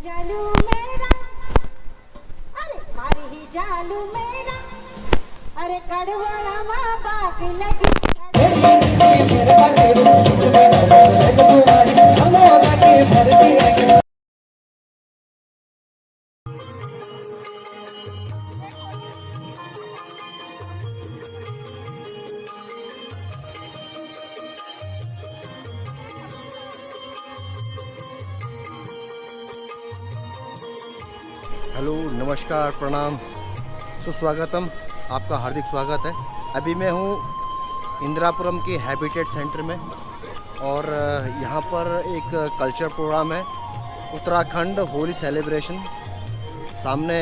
जालू मेरा, अरे मारी ही जालू मेरा, अरे कड़वाड़ा माँ बाग लगी। हेलो, नमस्कार, प्रणाम, सुस्वागतम। आपका हार्दिक स्वागत है। अभी मैं हूँ इंदिरापुरम के हैबिटेट सेंटर में और यहाँ पर एक कल्चर प्रोग्राम है, उत्तराखंड होली सेलिब्रेशन। सामने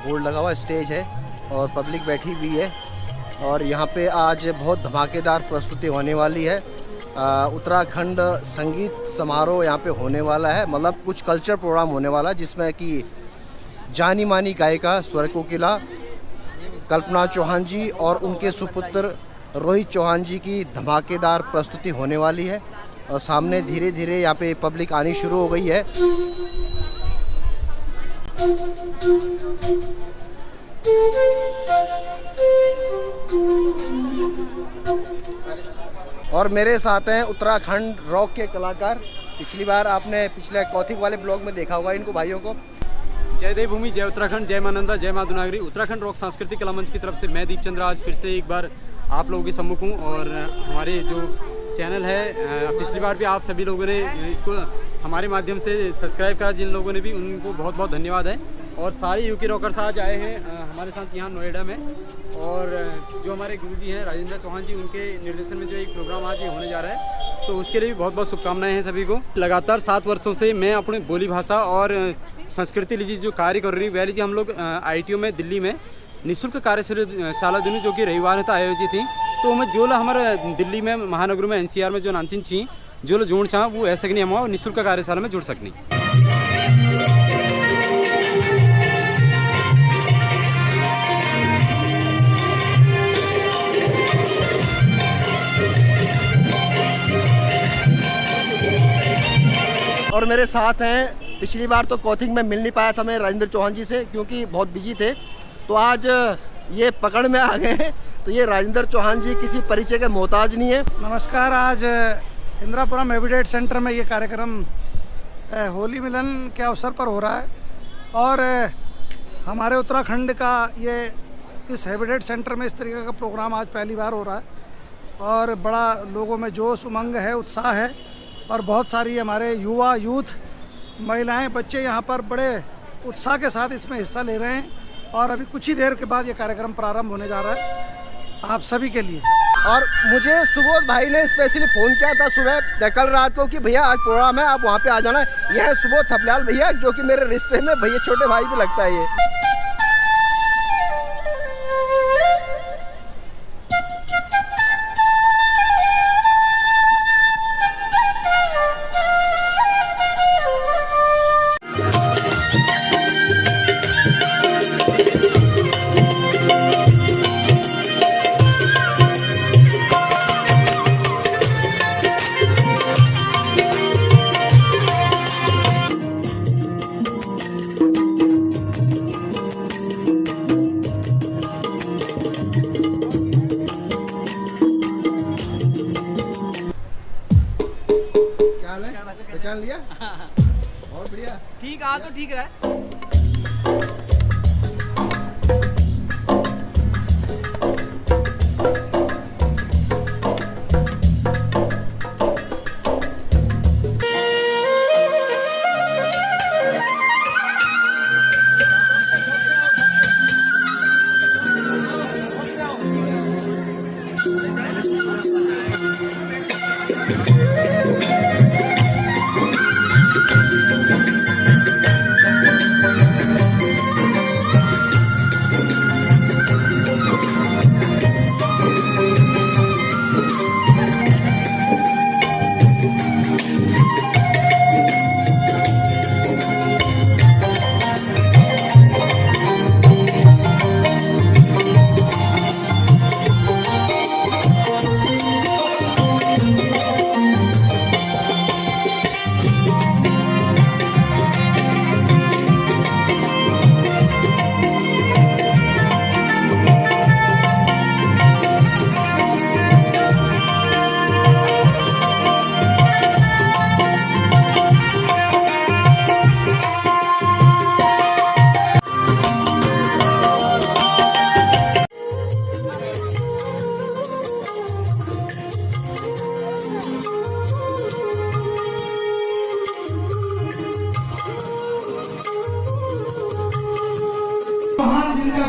बोर्ड लगा हुआ स्टेज है और पब्लिक बैठी हुई है और यहाँ पे आज बहुत धमाकेदार प्रस्तुति होने वाली है। उत्तराखंड संगीत समारोह यहाँ पे होने वाला है, मतलब कुछ कल्चर प्रोग्राम होने वाला है जिसमें कि जानी मानी गायिका स्वर कोकिला कल्पना चौहान जी और उनके सुपुत्र रोहित चौहान जी की धमाकेदार प्रस्तुति होने वाली है। और सामने धीरे धीरे यहाँ पे पब्लिक आनी शुरू हो गई है। और मेरे साथ हैं उत्तराखंड रॉक के कलाकार। पिछली बार आपने पिछले कौथिक वाले ब्लॉग में देखा होगा इनको भाइयों को। जय देवभूमि, जय उत्तराखंड, जय मानंदा, जय माधुनागरी। उत्तराखंड रॉक सांस्कृतिक कला मंच की तरफ से मैं दीपचंद्र आज फिर से एक बार आप लोगों के सम्मुख हूँ। और हमारे जो चैनल है, पिछली बार भी आप सभी लोगों ने इसको हमारे माध्यम से सब्सक्राइब करा, जिन लोगों ने भी उनको बहुत बहुत धन्यवाद है। और सारे यूके रॉकर्स आज आए हैं हमारे साथ यहाँ नोएडा में। और जो हमारे गुरुजी हैं राजेंद्र चौहान जी, उनके निर्देशन में जो एक प्रोग्राम आज ये होने जा रहा है, तो उसके लिए भी बहुत बहुत शुभकामनाएं हैं सभी को। लगातार 7 वर्षों से मैं अपनी बोली भाषा और संस्कृति लीजिए जो कार्य कर रही हूँ, वह लीजिए हम लोग ITO में दिल्ली में निःशुल्क कार्यशाला दिनों जो कि रविवार था आयोजित थी। तो मैं जो हमारे दिल्ली में महानगर में NCR में जो नानतीन छी जो जुड़ चाह वो ऐसे नहीं हम निःशुल्क कार्यशाला में जुड़ सकनी। और मेरे साथ हैं, पिछली बार तो कौथिक में मिल नहीं पाया था मैं राजेंद्र चौहान जी से क्योंकि बहुत बिजी थे, तो आज ये पकड़ में आ गए हैं। तो ये राजेंद्र चौहान जी किसी परिचय के मोहताज नहीं है। नमस्कार। आज इंदिरापुरम हैबिटेट सेंटर में ये कार्यक्रम होली मिलन के अवसर पर हो रहा है और हमारे उत्तराखंड का ये इस हैबिटेट सेंटर में इस तरीके का प्रोग्राम आज पहली बार हो रहा है और बड़ा लोगों में जोश उमंग है, उत्साह है और बहुत सारी हमारे युवा यूथ महिलाएं बच्चे यहाँ पर बड़े उत्साह के साथ इसमें हिस्सा ले रहे हैं। और अभी कुछ ही देर के बाद ये कार्यक्रम प्रारंभ होने जा रहा है आप सभी के लिए। और मुझे सुबोध भाई ने स्पेशली फ़ोन किया था सुबह कल रात को कि भैया आज प्रोग्राम है, आप वहाँ पे आ जाना। यह है सुबोध थपलियाल भैया, जो कि मेरे रिश्ते में भैया छोटे भाई भी लगता है ये। पहचान लिया? और बढ़िया, ठीक आ तो ठीक रहा है।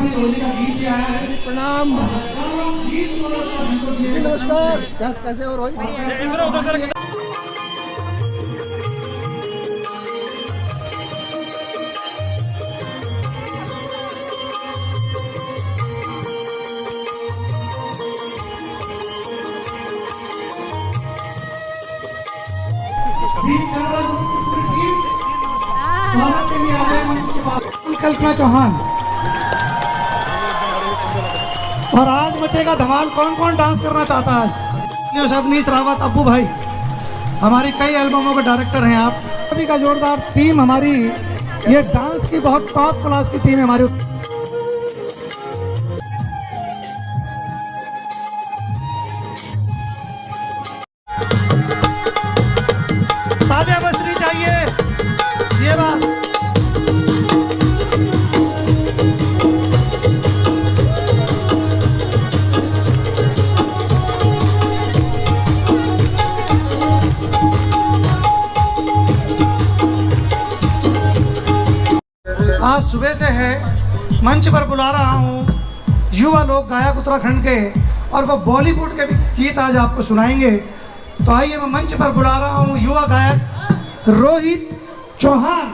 भी होली का गीत भी आया है। प्रणाम जी, नमस्कार। कैसे हो रोहित? गीत चल रहा है, गीत स्वागत के लिए आ रहे हैं मंच के पास कल्पना चौहान। और आज मचेगा धमाल। कौन कौन डांस करना चाहता है? अवनीश रावत, अब्बू भाई, हमारी कई एल्बमों के डायरेक्टर हैं आप सभी का जोरदार टीम। हमारी ये डांस की बहुत टॉप क्लास की टीम है हमारी। सादिया बस्री चाहिए ये बात। आज सुबह से है मंच पर बुला रहा हूँ युवा लोक गायक उत्तराखंड के, और वो बॉलीवुड के भी गीत आज आपको सुनाएंगे। तो आइए मैं मंच पर बुला रहा हूँ युवा गायक रोहित चौहान।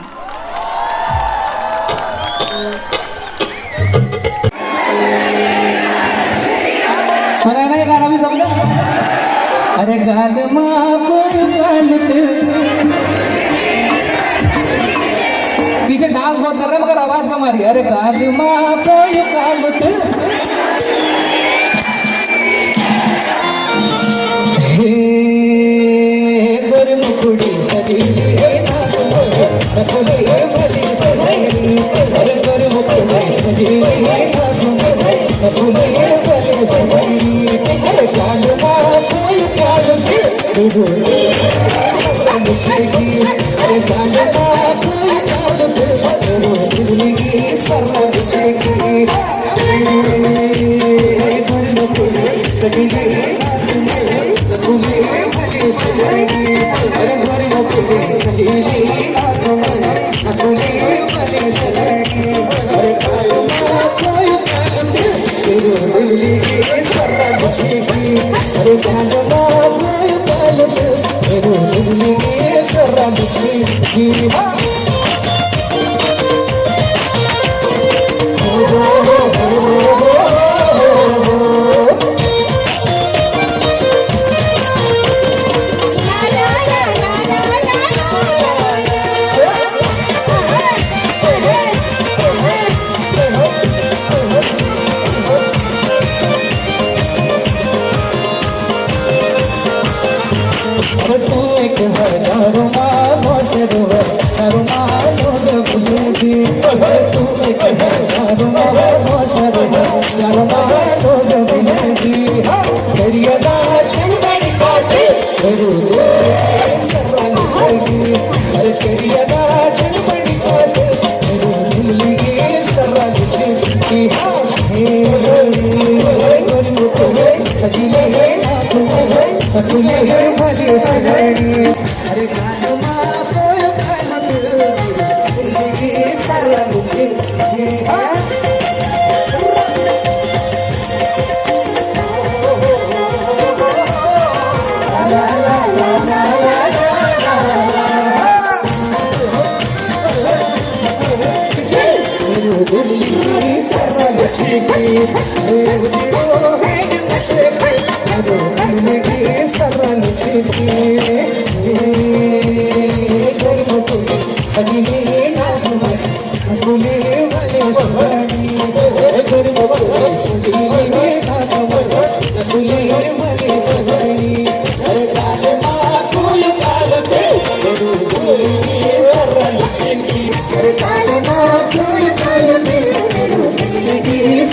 सुना ना ये गाना भी समझा? अरे गाल माँ कोई गाल पीछे डांस बहुत कर रहे हैं मगर आवाज कम आ रही है। अरे गाल माँ कोई गाल हे गुरमुखड़ी सजी रखोली भली सजी, अरे गुरमुखड़ी सजी रखोली भली सजी, अरे गाल माँ कोई गाल अरे गाल माँ कोई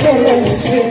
Sarah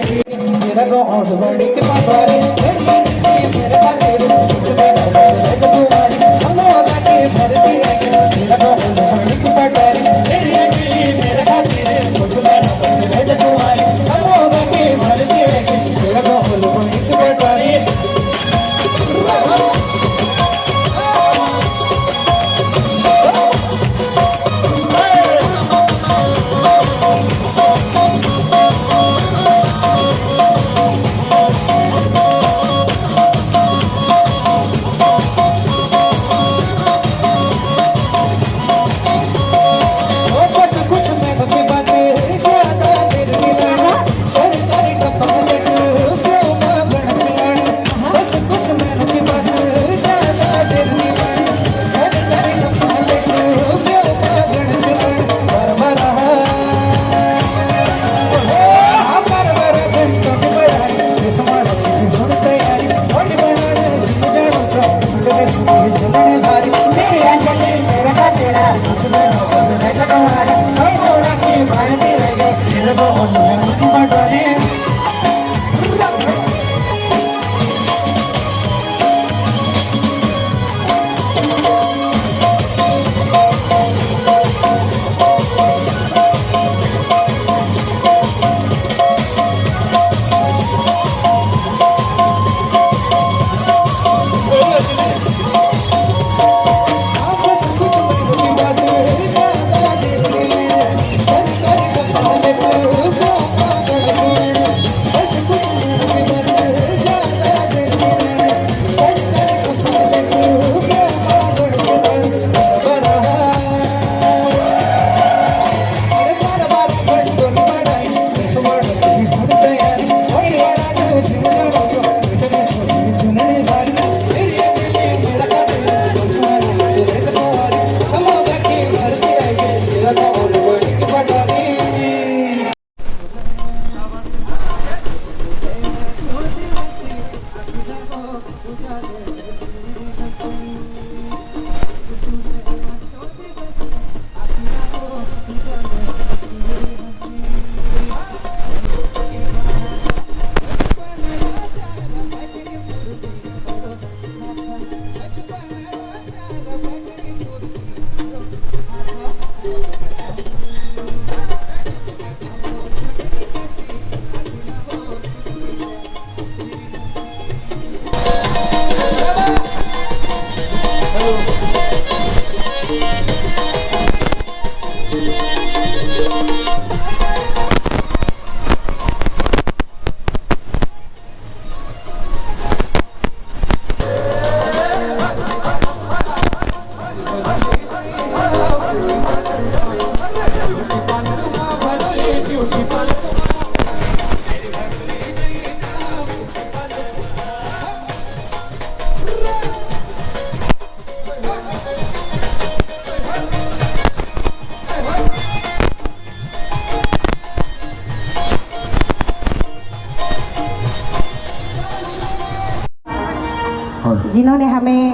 जिन्होंने हमें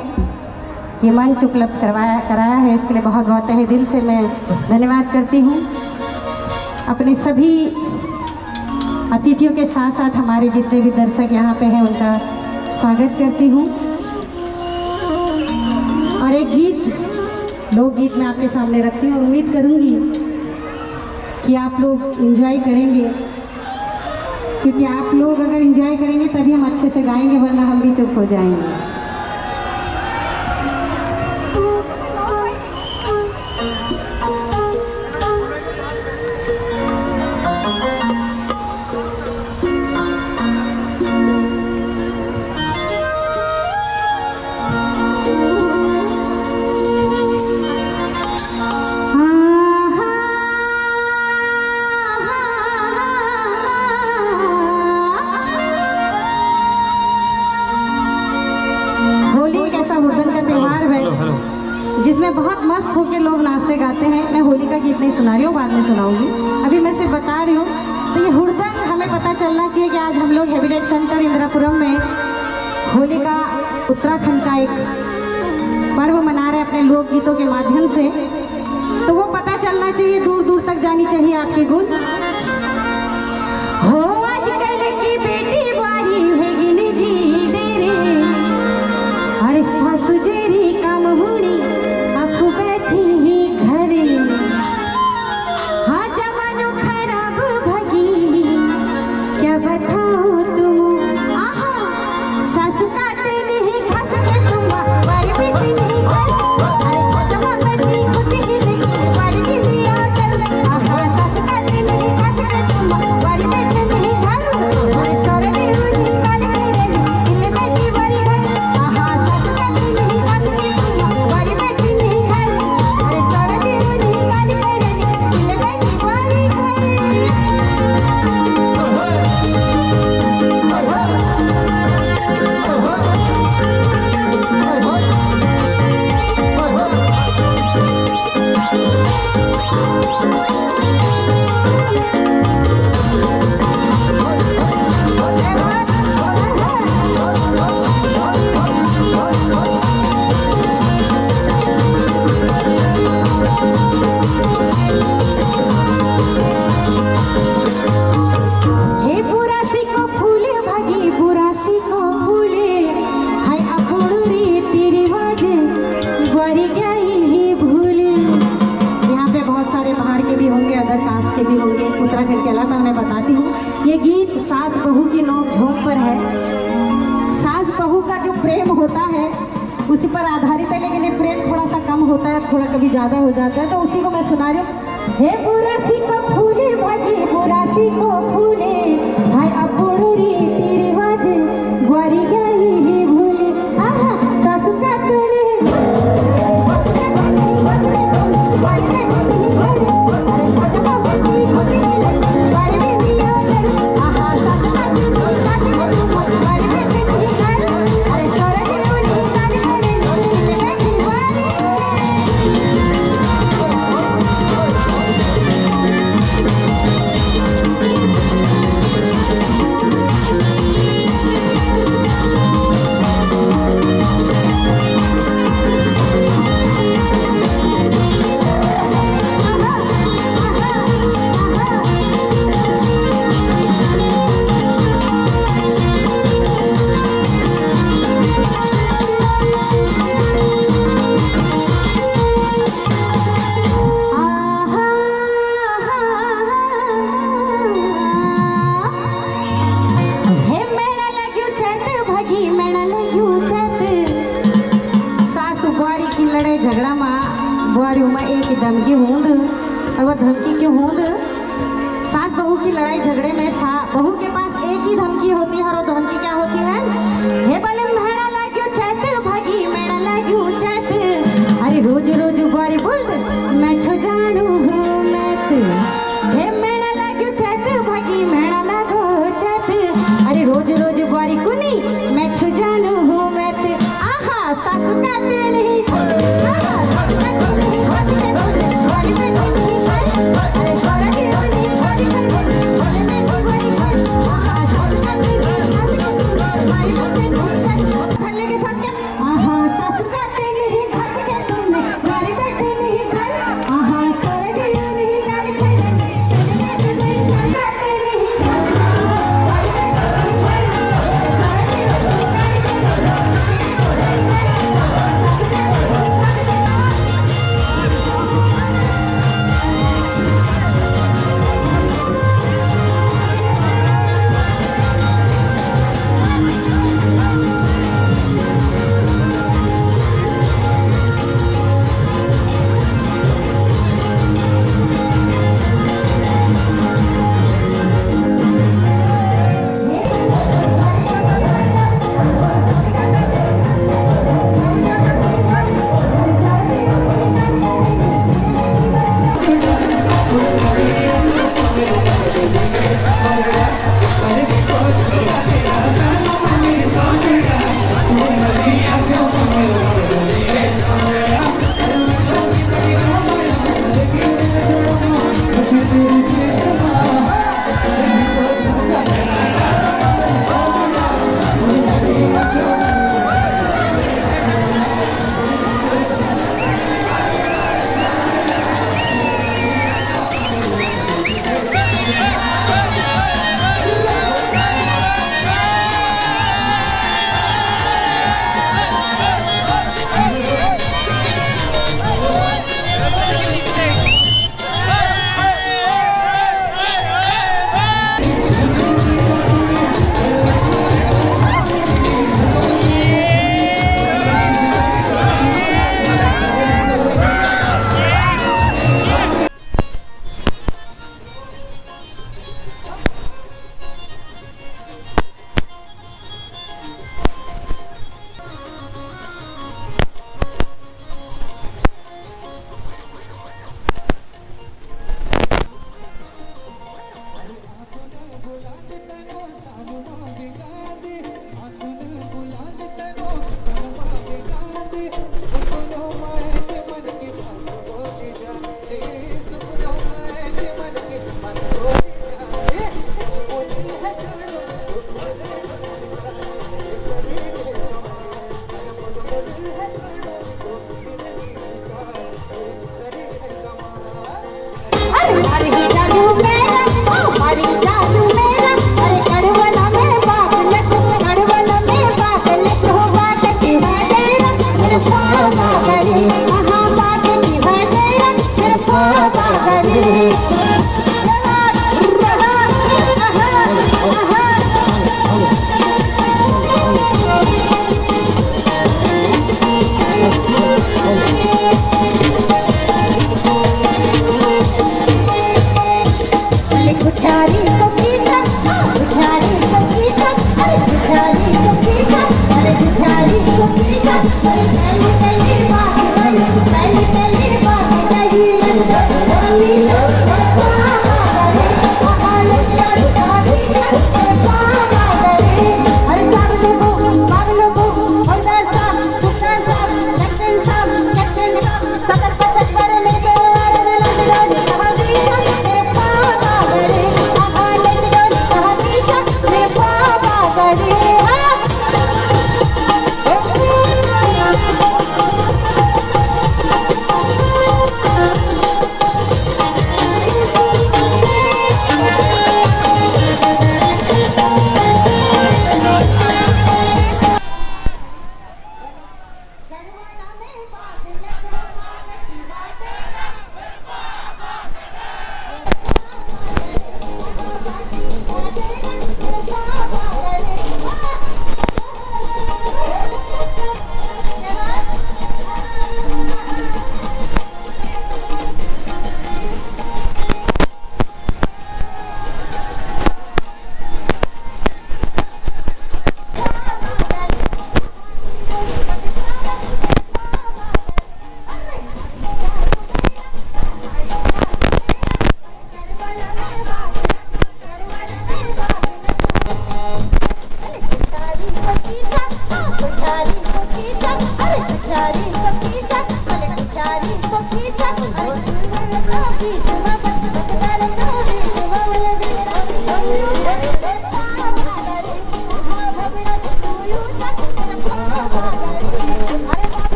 ये मंच उपलब्ध कराया है, इसके लिए बहुत बहुत तहे दिल से मैं धन्यवाद करती हूँ। अपने सभी अतिथियों के साथ साथ हमारे जितने भी दर्शक यहाँ पे हैं उनका स्वागत करती हूँ। और एक गीत, लोकगीत मैं आपके सामने रखती हूँ और उम्मीद करूँगी कि आप लोग एंजॉय करेंगे, क्योंकि आप लोग अगर एंजॉय करेंगे तभी हम अच्छे से गाएंगे, वरना हम भी चुप हो जाएंगे। जिसमें बहुत मस्त होकर लोग नाचते गाते हैं। मैं होली का गीत नहीं सुना रही हूँ, बाद में सुनाऊंगी, अभी मैं सिर्फ बता रही हूँ। तो ये हुड़दंग हमें पता चलना चाहिए कि आज हम लोग हैबिटेट सेंटर इंदिरापुरम में होली का उत्तराखंड का एक पर्व मना रहे हैं अपने लोकगीतों के माध्यम से। तो वो पता चलना चाहिए, दूर दूर तक जानी चाहिए आपकी गूंज। हो आजकल की बेटी बारी भेगिन जी दे रे, अरे सासू जेरी काम हुड़ी आपको बैठी ही घरे। हाँ जमानो खराब भगी क्या बताओ तुम, आहा सासू काटे नहीं खस के तुम बारी बेटी नहीं कर, अरे जमा बैठी खुटी ही लेकी बारी दी दिया कर। आहा सासू काटे नहीं खस के तुम बारी बेटी नहीं कर, अरे सारे दिन उन्हीं गाली करेगी दिल बेटी बारी घर। आहा सासू काटे नहीं खस के तुम बारी बेटी नहीं कर, अरे सारे दिन उन्हीं गाली करेगी दिल बेटी बारी घर। हे बुरासी को फूले भागी बुरासी को फूले, हाय अपुड़ी तेरी बाजे बारी गई ही भूले। यहाँ पे बहुत सारे बाहर के भी होंगे, अदर कास्ट के भी होंगे, उत्तराखंड के अलावा मैं उन्हें बताती हूँ। ये गीत सास बहू की नोक झोंक पर है। सास बहू का जो प्रेम होता है उसी पर आधारित है, लेकिन ये प्रेम थोड़ा सा कम होता है, थोड़ा कभी ज़्यादा हो जाता है, तो उसी को मैं सुना रही हूँ। हे बुरासी को फूले भागी बुरासी को फूले, हाय अपुड़ी तेरी बाजे ग्वारी गई ही भूले। आहा सासू का टोले झगड़ा में बुआरी में एक दम की हूंद और वो धमकी की हूंद सास बहू की लड़ाई झगड़े में बहू के पास एक ही धमकी होती है, और वो धमकी क्या होती है? हे बले मेड़ा लाग्यो चैत भागी मेड़ा लाग्यो चैत, अरे रोज रोज बारी बुल्द मैं छो जानू हूँ मैत। हे मेड़ा लाग्यो चैत भागी मेड़ा लागो चैत, अरे रोज रोज बारी कुनी मैं छो जानू हूँ मैत। आहा सासु काटे नहीं, आहा सासु काटे नहीं, हाथ के धोने वाली बैठी नहीं खाए, अरे सारा की रोनी वाली कर बोले मैं भी बड़ी खाए। आहा सासु काटे नहीं, हाथ के धोने वाली बैठी नहीं खाए, थल्ले के साथ क्या? आहा सासु काटे नहीं, हाथ के धोने वाली बैठी नहीं खाए, आहा सारा की रोनी वाली खाए, थल्ले मैं भी बड़ी खाए, काटे नहीं, हाथ के धोने वाली बैठी नहीं खाए, सारा की रोनी वाली खाए,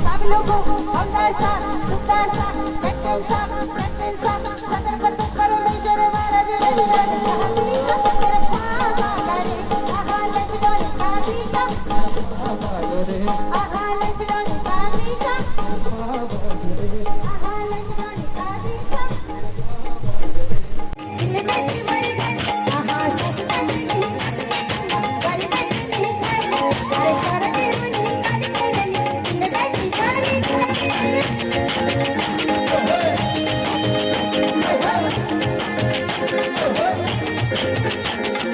सब लोगों हम